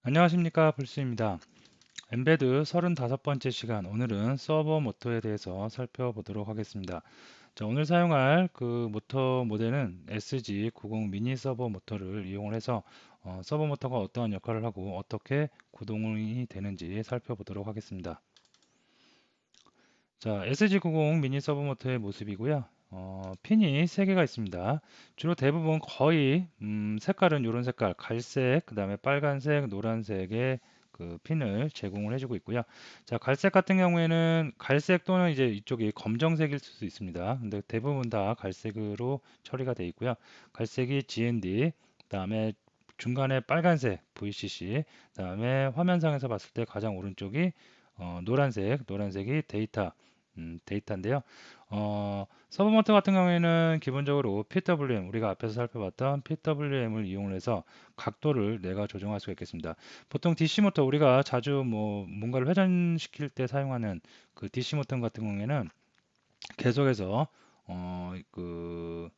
안녕하십니까, 불스입니다. 엠베드 35번째 시간, 오늘은 서버 모터에 대해서 살펴보도록 하겠습니다. 자, 오늘 사용할 그 모터 모델은 SG90 미니 서버 모터를 이용을 해서 서버 모터가 어떠한 역할을 하고 어떻게 구동이 되는지 살펴보도록 하겠습니다. 자, SG90 미니 서버 모터의 모습이고요. 핀이 3개가 있습니다. 주로 대부분 거의 색깔은 이런 색깔, 갈색, 그 다음에 빨간색, 노란색의 그 핀을 제공을 해주고 있고요. 자, 갈색 같은 경우에는 갈색 또는 이제 이쪽이 검정색일 수도 있습니다. 근데 대부분 다 갈색으로 처리가 되어 있고요. 갈색이 GND, 그 다음에 중간에 빨간색 VCC, 그 다음에 화면상에서 봤을 때 가장 오른쪽이 노란색이 데이터인데요. 서브 모터 같은 경우에는 기본적으로 PWM, 우리가 앞에서 살펴봤던 PWM을 이용을 해서 각도를 내가 조정할 수가 있겠습니다. 보통 DC 모터, 우리가 자주 뭐 뭔가를 회전시킬 때 사용하는 그 DC 모터 같은 경우에는 계속해서 그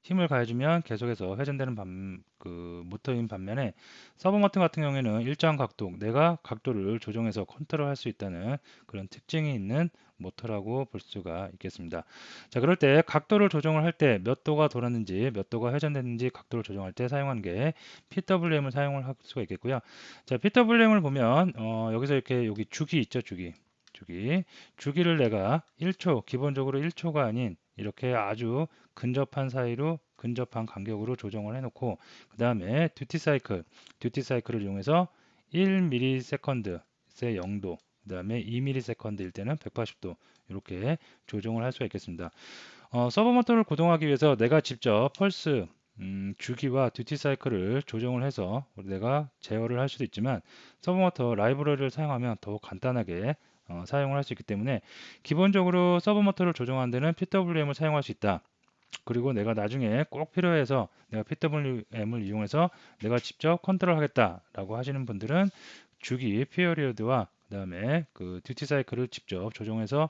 힘을 가해주면 계속해서 회전되는 그 모터인 반면에 서버 모터 같은 경우에는 일정 각도, 내가 각도를 조정해서 컨트롤할 수 있다는 그런 특징이 있는 모터라고 볼 수가 있겠습니다. 자, 그럴 때 각도를 조정을 할 때 몇 도가 돌았는지, 몇 도가 회전됐는지 각도를 조정할 때 사용하는 게 PWM을 사용을 할 수가 있겠고요. 자, PWM을 보면 여기서 이렇게 여기 주기 있죠, 주기를 내가 1초, 기본적으로 1초가 아닌 이렇게 아주 근접한 간격으로 조정을 해놓고 그 다음에 듀티 사이클을 이용해서 1ms의 0도, 그 다음에 2ms일 때는 180도 이렇게 조정을 할 수가 있겠습니다. 서버 모터를 구동하기 위해서 내가 직접 펄스 주기와 듀티 사이클을 조정을 해서 내가 제어를 할 수도 있지만 서버 모터 라이브러리를 사용하면 더욱 간단하게 사용을 할 수 있기 때문에 기본적으로 서버 모터를 조정하는 데는 PWM을 사용할 수 있다. 그리고 내가 나중에 꼭 필요해서 내가 PWM을 이용해서 내가 직접 컨트롤 하겠다라고 하시는 분들은 주기 피어리어드와 그다음에 그 듀티 사이클을 직접 조정해서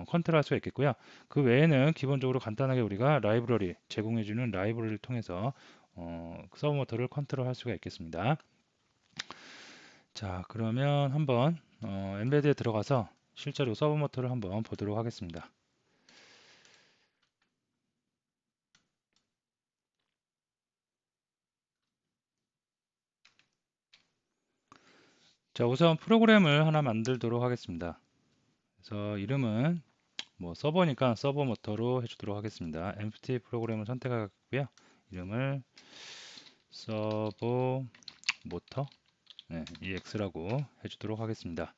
컨트롤 할 수가 있겠고요. 그 외에는 기본적으로 간단하게 우리가 라이브러리 제공해주는 라이브러리를 통해서 서브 모터를 컨트롤 할 수가 있겠습니다. 자, 그러면 한번 엠베드에 들어가서 실제로 서브 모터를 한번 보도록 하겠습니다. 자, 우선 프로그램을 하나 만들도록 하겠습니다. 그래서 이름은 뭐 서버니까 서버 모터로 해주도록 하겠습니다. empty 프로그램을 선택하고요. 이름을 서버 모터 EX라고 해주도록 하겠습니다.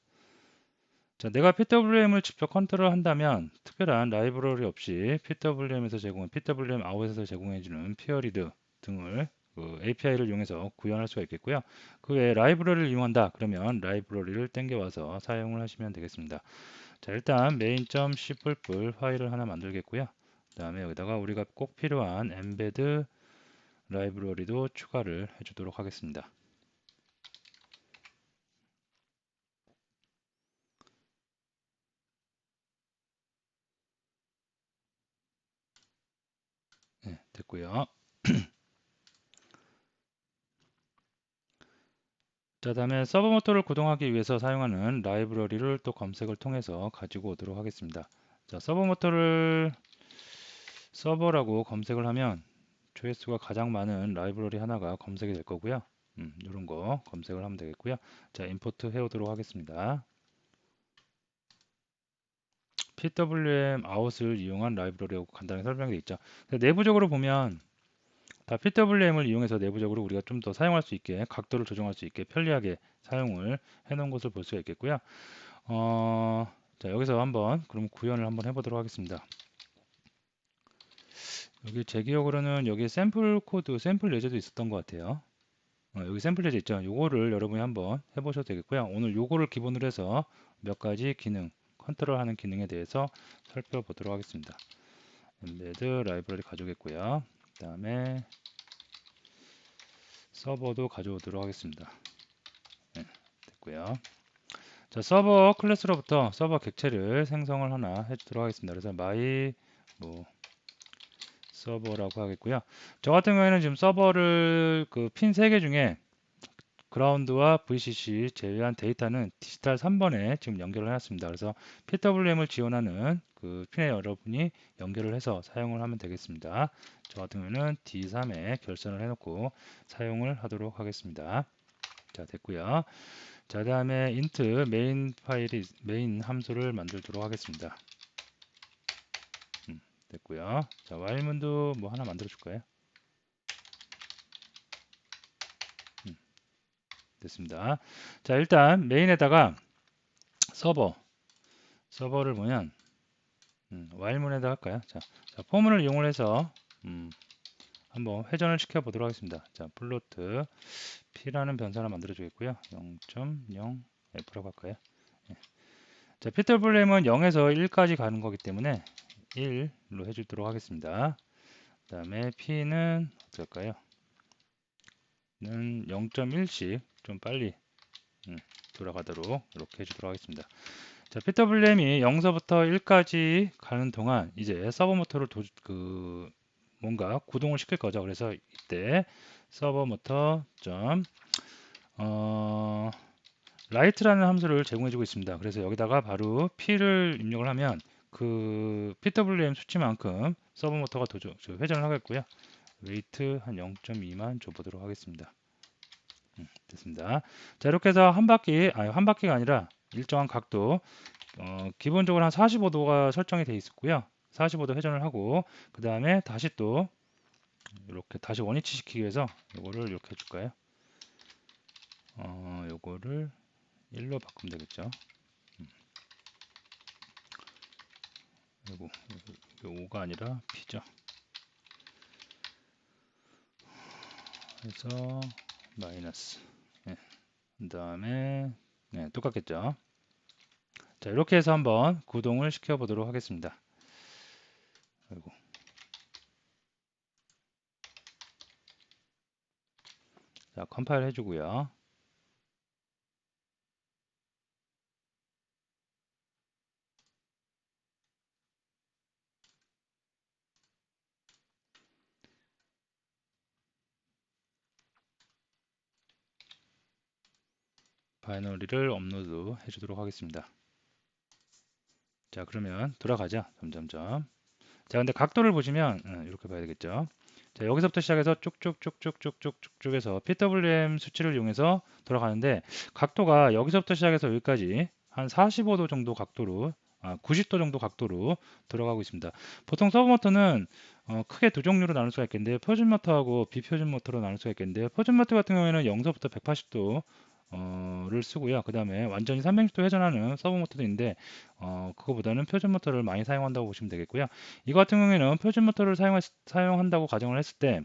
자, 내가 PWM을 직접 컨트롤 한다면 특별한 라이브러리 없이 PWM에서 제공한 PWM 아웃에서 제공해주는 피어리드 등을 그 API를 이용해서 구현할 수가 있겠고요. 그 외에 라이브러리를 이용한다 그러면 라이브러리를 땡겨와서 사용을 하시면 되겠습니다. 자, 일단 main.c++ 파일을 하나 만들겠고요. 그 다음에 여기다가 우리가 꼭 필요한 embed 라이브러리도 추가를 해주도록 하겠습니다. 네, 됐고요. 자, 다음에 서버 모터를 구동하기 위해서 사용하는 라이브러리를 또 검색을 통해서 가지고 오도록 하겠습니다. 자, 서버 모터를 서버라고 검색을 하면 조회수가 가장 많은 라이브러리 하나가 검색이 될 거고요. 이런 거 검색을 하면 되겠고요. 자, 임포트 해오도록 하겠습니다. PWM 아웃을 이용한 라이브러리라고 간단히 설명되어 있죠. 내부적으로 보면 다 PWM을 이용해서 내부적으로 우리가 좀 더 사용할 수 있게 각도를 조정할 수 있게 편리하게 사용을 해 놓은 것을 볼 수가 있겠고요. 자, 여기서 한번 그럼 구현을 한번 해보도록 하겠습니다. 여기 제 기억으로는 여기 샘플 코드, 샘플 예제도 있었던 것 같아요. 여기 샘플 예제 있죠. 요거를 여러분이 한번 해보셔도 되겠고요. 오늘 요거를 기본으로 해서 몇 가지 기능, 컨트롤하는 기능에 대해서 살펴보도록 하겠습니다. 엠베드 라이브러리 가져오겠고요. 그 다음에 서버도 가져오도록 하겠습니다. 네, 됐고요. 자, 서버 클래스로부터 서버 객체를 생성을 하나 해주도록 하겠습니다. 그래서 my 뭐 서버라고 하겠고요. 저 같은 경우에는 지금 서버를 그 핀 3개 중에 그라운드와 VCC 제외한 데이터는 디지털 3번에 지금 연결을 해놨습니다. 그래서 PWM을 지원하는 그 핀에 여러분이 연결을 해서 사용을 하면 되겠습니다. 저 같은 경우는 D3에 결선을 해놓고 사용을 하도록 하겠습니다. 자, 됐고요. 자, 다음에 int 메인 함수를 만들도록 하겠습니다. 됐고요. 자, while문도 뭐 하나 만들어 줄까요? 됐습니다. 자, 일단 메인에다가 서버를 보면 while문에다 할까요? 자, 포문을 이용을 해서 한번 회전을 시켜 보도록 하겠습니다. 자, 플로트 p라는 변수 하나 만들어 주겠고요. 0.0f라고 할까요? 예. 자, PWM은 0에서 1까지 가는 거기 때문에 1로 해주도록 하겠습니다. 그 다음에 p는 어떻게 할까요? 는 0.1씩 좀 빨리 돌아가도록 이렇게 해주도록 하겠습니다. 자, PWM이 0서부터 1까지 가는 동안 이제 서버 모터를 뭔가 구동을 시킬 거죠. 그래서 이때 서버 모터 라이트라는 함수를 제공해주고 있습니다. 그래서 여기다가 바로 p를 입력을 하면 그 PWM 수치만큼 서버 모터가 회전을 하겠고요. 웨이트 한 0.2만 줘보도록 하겠습니다. 됐습니다. 자, 이렇게 해서 한 바퀴가 아니라 일정한 각도, 기본적으로 한 45도가 설정이 되어 있었고요. 45도 회전을 하고, 그 다음에 다시 또 이렇게 다시 원위치 시키기 위해서 이거를 이렇게 해줄까요? 요거를 1로 바꾸면 되겠죠. 요거 5가 아니라 P죠. 그래서 마이너스. 네. 그 다음에 네, 똑같겠죠. 자, 이렇게 해서 한번 구동을 시켜 보도록 하겠습니다. 아이고. 자, 컴파일 해주고요. 바이너리를 업로드 해주도록 하겠습니다. 자, 그러면 돌아가자. 점점점. 자, 근데 각도를 보시면 이렇게 봐야 되겠죠. 자, 여기서부터 시작해서 쭉쭉쭉쭉쭉쭉 해서 PWM 수치를 이용해서 돌아가는데 각도가 여기서부터 시작해서 여기까지 한 45도 정도 각도로 90도 정도 각도로 들어가고 있습니다. 보통 서브 모터는 크게 두 종류로 나눌 수가 있겠는데 표준 모터하고 비표준 모터로 나눌 수가 있겠는데 표준 모터 같은 경우에는 0서부터 180도 를 쓰고요. 그 다음에 완전히 360도 회전하는 서브 모터도 있는데 그거보다는 표준 모터를 많이 사용한다고 보시면 되겠고요. 이거 같은 경우에는 표준 모터를 사용한다고 가정을 했을 때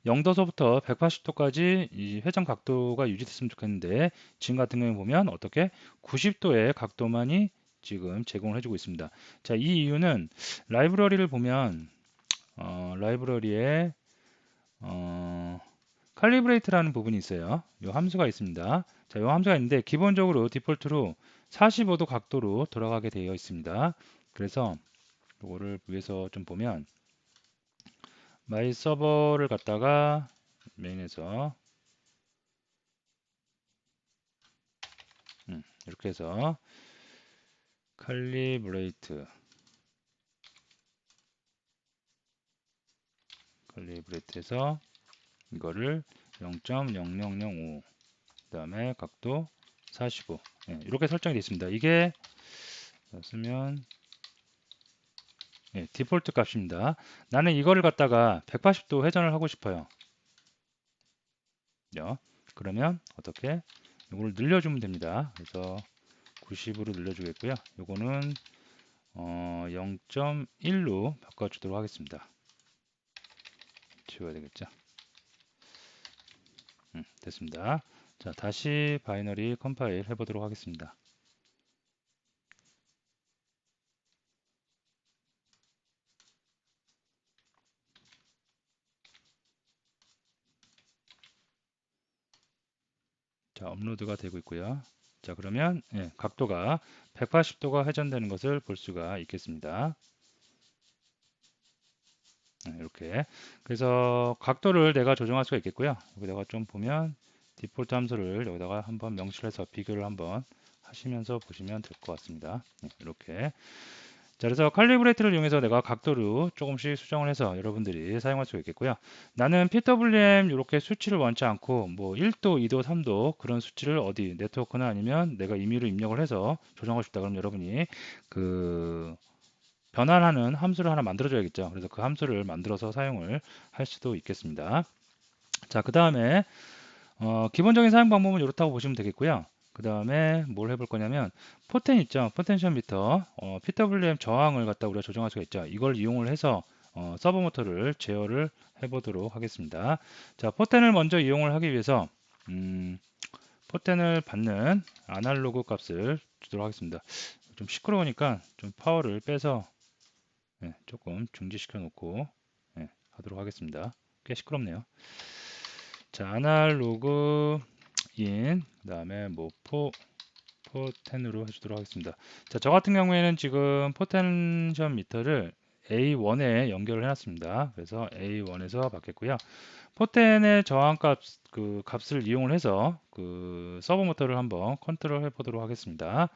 0도서부터 180도까지 이 회전 각도가 유지됐으면 좋겠는데 지금 같은 경우에 보면 어떻게 90도의 각도만이 지금 제공을 해주고 있습니다. 자, 이 이유는 라이브러리를 보면 라이브러리에 칼리브레이트라는 부분이 있어요. 이 함수가 있습니다. 자, 이 함수가 있는데 기본적으로 디폴트로 45도 각도로 돌아가게 되어 있습니다. 그래서 이거를 위해서 좀 보면 마이 서버를 갖다가 메인에서 이렇게 해서 칼리브레이트해서 이거를 0.0005 그 다음에 각도 45 이렇게 설정이 되어 있습니다. 이게 쓰면 디폴트 값입니다. 나는 이거를 갖다가 180도 회전을 하고 싶어요. 그러면 어떻게 이걸 늘려주면 됩니다. 그래서 90으로 늘려주겠고요. 이거는 0.1로 바꿔주도록 하겠습니다. 지워야 되겠죠. 됐습니다. 자, 다시 바이너리 컴파일 해보도록 하겠습니다. 자, 업로드가 되고 있고요. 자, 그러면 각도가 180도가 회전되는 것을 볼 수가 있겠습니다. 이렇게. 그래서 각도를 내가 조정할 수가 있겠고요. 여기다가 좀 보면 디폴트 함수를 여기다가 한번 명시해서 비교를 한번 하시면서 보시면 될 것 같습니다. 이렇게. 자, 그래서 칼리브레이트를 이용해서 내가 각도를 조금씩 수정을 해서 여러분들이 사용할 수 있겠고요. 나는 PWM 이렇게 수치를 원치 않고 뭐 1도, 2도, 3도 그런 수치를 어디 네트워크나 아니면 내가 임의로 입력을 해서 조정하고 싶다. 그럼 여러분이 그 변환하는 함수를 하나 만들어줘야겠죠. 그래서 그 함수를 만들어서 사용을 할 수도 있겠습니다. 자, 그 다음에 기본적인 사용 방법은 이렇다고 보시면 되겠고요. 그 다음에 뭘 해볼 거냐면 포텐 있죠. 포텐셜 미터 PWM 저항을 갖다 우리가 조정할 수가 있죠. 이걸 이용을 해서 서버 모터를 제어를 해보도록 하겠습니다. 자, 포텐을 먼저 이용을 하기 위해서 포텐을 받는 아날로그 값을 주도록 하겠습니다. 좀 시끄러우니까 좀 파워를 빼서 조금 중지시켜 놓고 하도록 하겠습니다. 꽤 시끄럽네요. 자, 아날로그 인, 그 다음에 뭐 포텐으로 해주도록 하겠습니다. 자, 저 같은 경우에는 지금 포텐션 미터를 A1에 연결을 해놨습니다. 그래서 A1에서 받겠고요. 포텐의 저항값 그 값을 이용을 해서 그 서버 모터를 한번 컨트롤 해보도록 하겠습니다.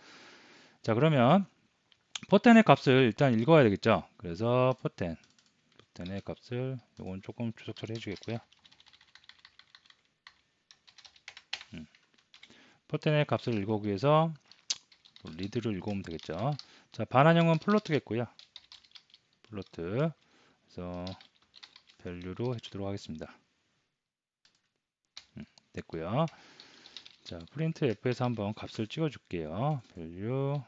자, 그러면 포텐의 값을 일단 읽어야 되겠죠. 그래서 포텐의 값을 이건 조금 주석 처리해 주겠고요. 포텐의 값을 읽어오기 위해서 리드를 읽어오면 되겠죠. 자, 반환형은 플로트겠고요. 플로트. 그래서 밸류로 해주도록 하겠습니다. 됐고요. 자, 프린트 F에서 한번 값을 찍어줄게요. 밸류.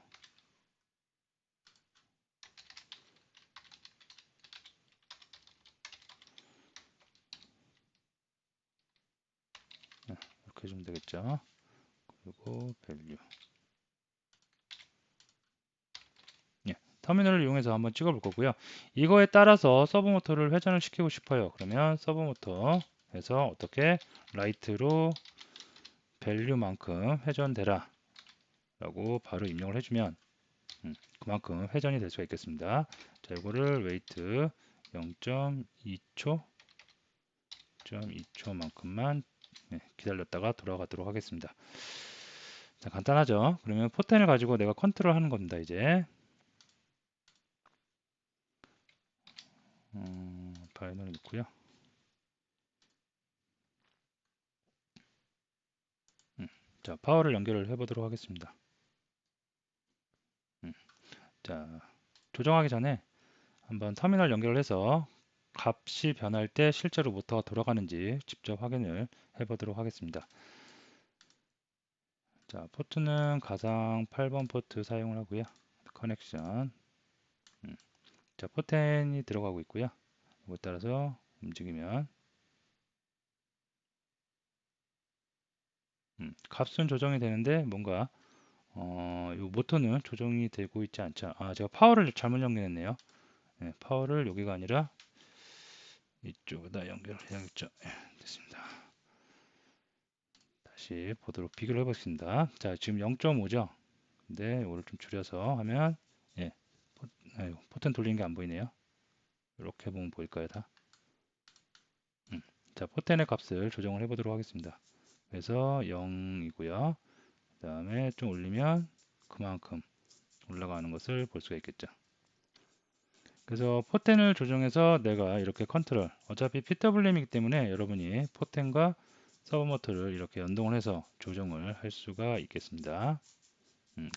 이렇게 해주면 되겠죠. 그리고 밸류. 터미널을 이용해서 한번 찍어볼 거고요. 이거에 따라서 서브 모터를 회전을 시키고 싶어요. 그러면 서브 모터 해서 어떻게 라이트로 밸류만큼 회전되라 라고 바로 입력을 해주면 그만큼 회전이 될 수가 있겠습니다. 자, 이거를 웨이트 0.2초 0.2초만큼만 기다렸다가 돌아가도록 하겠습니다. 자, 간단하죠? 그러면 포텐을 가지고 내가 컨트롤 하는 겁니다. 이제 바이너리 넣고요. 자, 파워를 연결을 해보도록 하겠습니다. 자, 조정하기 전에 한번 터미널 연결을 해서 값이 변할 때 실제로 모터가 돌아가는지 직접 확인을 해보도록 하겠습니다. 자, 포트는 가상 8번 포트 사용을 하고요. 커넥션. 자, 포텐이 들어가고 있고요. 이거에 따라서 움직이면 값은 조정이 되는데 뭔가 이 모터는 조정이 되고 있지 않죠. 아, 제가 파워를 잘못 연결했네요. 파워를 여기가 아니라 이쪽에다 연결해야겠죠. 됐습니다. 다시 보도록 비교를 해보겠습니다. 자, 지금 0.5죠. 근데 이거를 좀 줄여서 하면 예, 포텐 돌리는 게 안 보이네요. 이렇게 보면 보일까요, 다? 자, 포텐의 값을 조정을 해보도록 하겠습니다. 그래서 0이고요. 그 다음에 좀 올리면 그만큼 올라가는 것을 볼 수가 있겠죠. 그래서 포텐을 조정해서 내가 이렇게 컨트롤, 어차피 PWM이기 때문에 여러분이 포텐과 서브 모터를 이렇게 연동을 해서 조정을 할 수가 있겠습니다.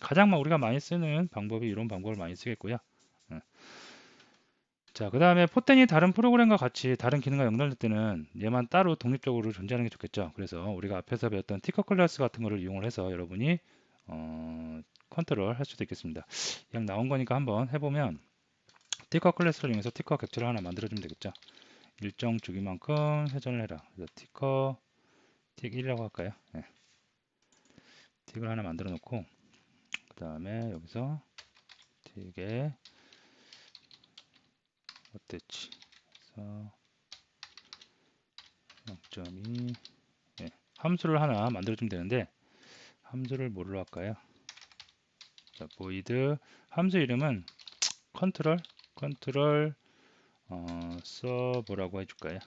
가장 우리가 많이 쓰는 방법이 이런 방법을 많이 쓰겠고요. 자, 그 다음에 포텐이 다른 프로그램과 같이 다른 기능과 연결될 때는 얘만 따로 독립적으로 존재하는 게 좋겠죠. 그래서 우리가 앞에서 배웠던 티커 클래스 같은 거를 이용을 해서 여러분이 컨트롤 할 수도 있겠습니다. 그냥 나온 거니까 한번 해보면 티커 클래스를 이용해서 티커 객체를 하나 만들어주면 되겠죠. 일정 주기만큼 회전을 해라. 그래서 티커 틱1이라고 할까요? 네. 틱을 하나 만들어 놓고 그 다음에 여기서 틱에 어땠지? 그래서 0.2 함수를 하나 만들어주면 되는데 함수를 뭐로 할까요? 자, void 함수 이름은 컨트롤 서버라고 해줄까요?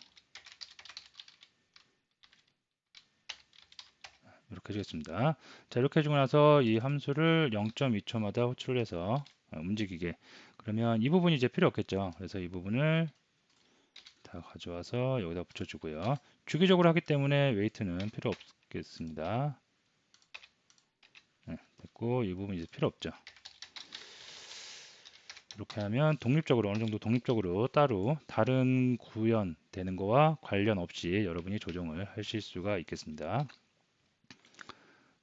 이렇게 해주겠습니다. 자, 이렇게 해주고 나서 이 함수를 0.2초마다 호출을 해서 움직이게. 그러면 이 부분이 이제 필요 없겠죠. 그래서 이 부분을 다 가져와서 여기다 붙여주고요. 주기적으로 하기 때문에 웨이트는 필요 없겠습니다. 네, 됐고 이 부분 이제 필요 없죠. 이렇게 하면 독립적으로 어느 정도 독립적으로 따로 다른 구현되는 거와 관련 없이 여러분이 조정을 하실 수가 있겠습니다.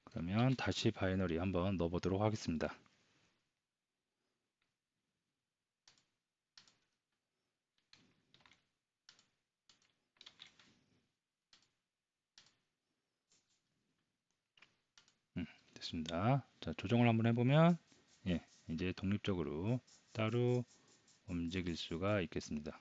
그러면 다시 바이너리 한번 넣어보도록 하겠습니다. 됐습니다. 자, 조정을 한번 해보면 예, 이제 독립적으로 따로 움직일 수가 있겠습니다.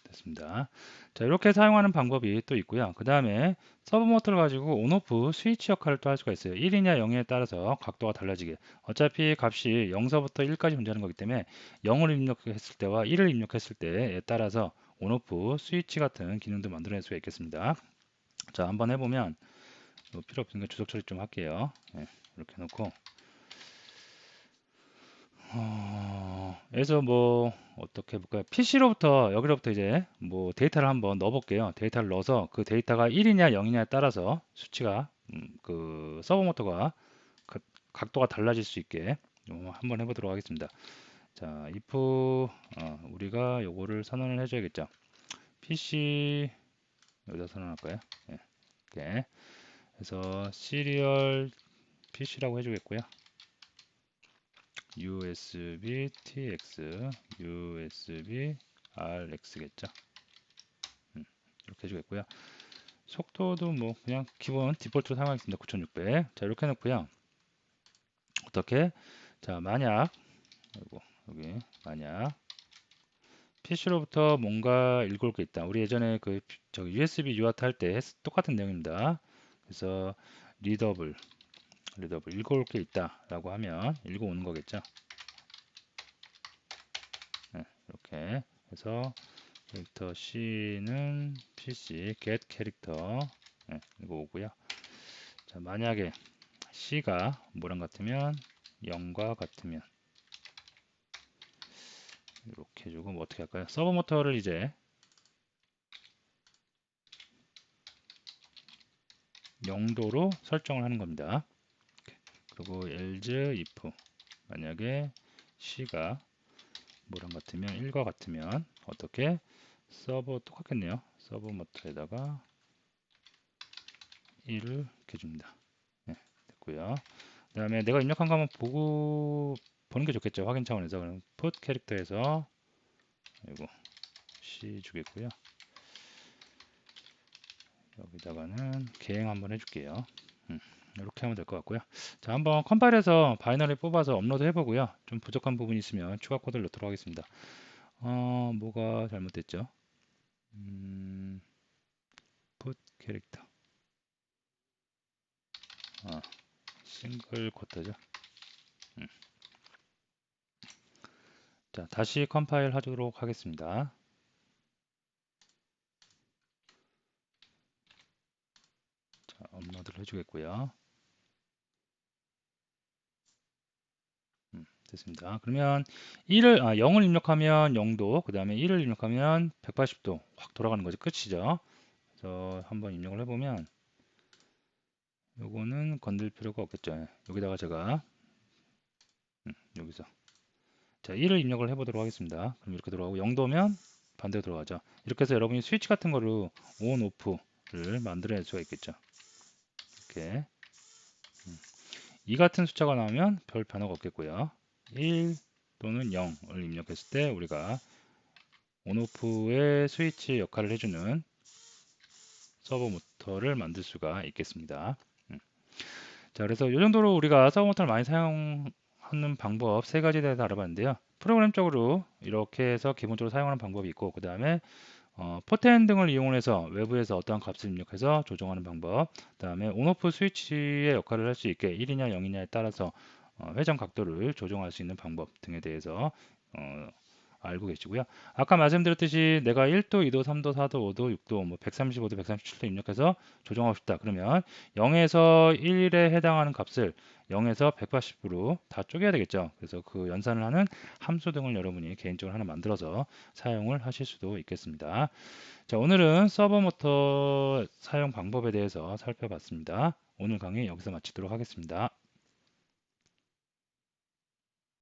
됐습니다. 자, 이렇게 사용하는 방법이 또 있고요. 그 다음에 서브 모터를 가지고 온오프 스위치 역할을 또 할 수가 있어요. 1이냐 0이냐에 따라서 각도가 달라지게. 어차피 값이 0서부터 1까지 존재하는 거기 때문에 0을 입력했을 때와 1을 입력했을 때에 따라서 온오프 스위치 같은 기능도 만들어낼 수가 있겠습니다. 자, 한번 해보면 필요 없으니까 주석 처리 좀 할게요. 네, 이렇게 해놓고 그래서 뭐 어떻게 해볼까요? PC로부터 여기로부터 이제 뭐 데이터를 한번 넣어볼게요. 데이터를 넣어서 그 데이터가 1이냐 0이냐에 따라서 수치가 그 서버 모터가 각도가 달라질 수 있게 한번 해보도록 하겠습니다. 자, if 우리가 요거를 선언을 해줘야겠죠. PC 여기다 선언할까요? 네, 이렇게 해서 시리얼 PC라고 해주겠고요. USB TX, USB RX겠죠. 이렇게 해주겠고요. 속도도 뭐 그냥 기본 디폴트로 사용하겠습니다. 9600. 자, 이렇게 해놓고요. 어떻게? 자, 만약 여기 만약 PC로부터 뭔가 읽을 게 있다. 우리 예전에 그 저기 USB UART 할 때 똑같은 내용입니다. 그래서 리더블 읽어올 게 있다라고 하면 읽어오는 거겠죠. 네, 이렇게 해서 캐릭터 C는 PC get 캐릭터 네, 이거 오고요. 자, 만약에 C가 뭐랑 같으면 0과 같으면 이렇게 해주고 뭐 어떻게 할까요? 서버 모터를 이제 0도로 설정을 하는 겁니다. 그리고 else if 만약에 C가 뭐랑 같으면 1과 같으면 어떻게 서버 똑같겠네요. 서버 모터에다가 1을 이렇게 줍니다. 네, 됐고요. 그 다음에 내가 입력한 거 한번 보는 게 좋겠죠. 확인 차원에서. 그럼 put 캐릭터에서 이거 C 주겠고요. 여기다가는 개행 한번 해줄게요. 이렇게 하면 될 것 같고요. 자, 한번 컴파일해서 바이너리 뽑아서 업로드 해보고요. 좀 부족한 부분이 있으면 추가 코드를 넣도록 하겠습니다. 뭐가 잘못됐죠? put 캐릭터. 싱글 쿼터죠. 자, 다시 컴파일 하도록 하겠습니다. 자, 업로드를 해주겠고요. 됐습니다. 그러면 0을 입력하면 0도, 그 다음에 1을 입력하면 180도 확 돌아가는 거죠. 끝이죠. 그래서 한번 입력을 해보면 요거는 건들 필요가 없겠죠. 여기다가 제가 여기서 자 1을 입력을 해보도록 하겠습니다. 그럼 이렇게 들어가고 0도면 반대로 들어가죠. 이렇게 해서 여러분이 스위치 같은 거를 온, 오프를 만들어낼 수가 있겠죠. 이렇게 2 같은 숫자가 나오면 별 변화가 없겠고요. 1 또는 0을 입력했을 때 우리가 온오프의 스위치 역할을 해주는 서버 모터를 만들 수가 있겠습니다. 자, 그래서 이 정도로 우리가 서버 모터를 많이 사용하는 방법 세 가지에 대해서 알아봤는데요. 프로그램적으로 이렇게 해서 기본적으로 사용하는 방법이 있고, 그 다음에 포텐 등을 이용해서 외부에서 어떠한 값을 입력해서 조정하는 방법, 그 다음에 온오프 스위치의 역할을 할 수 있게 1이냐 0이냐에 따라서 회전 각도를 조정할 수 있는 방법 등에 대해서 알고 계시고요. 아까 말씀드렸듯이 내가 1도, 2도, 3도, 4도, 5도, 6도, 뭐 135도, 137도 입력해서 조정하고 싶다. 그러면 0에서 1에 해당하는 값을 0에서 180으로 다 쪼개야 되겠죠. 그래서 그 연산을 하는 함수 등을 여러분이 개인적으로 하나 만들어서 사용을 하실 수도 있겠습니다. 자, 오늘은 서버 모터 사용 방법에 대해서 살펴봤습니다. 오늘 강의 여기서 마치도록 하겠습니다.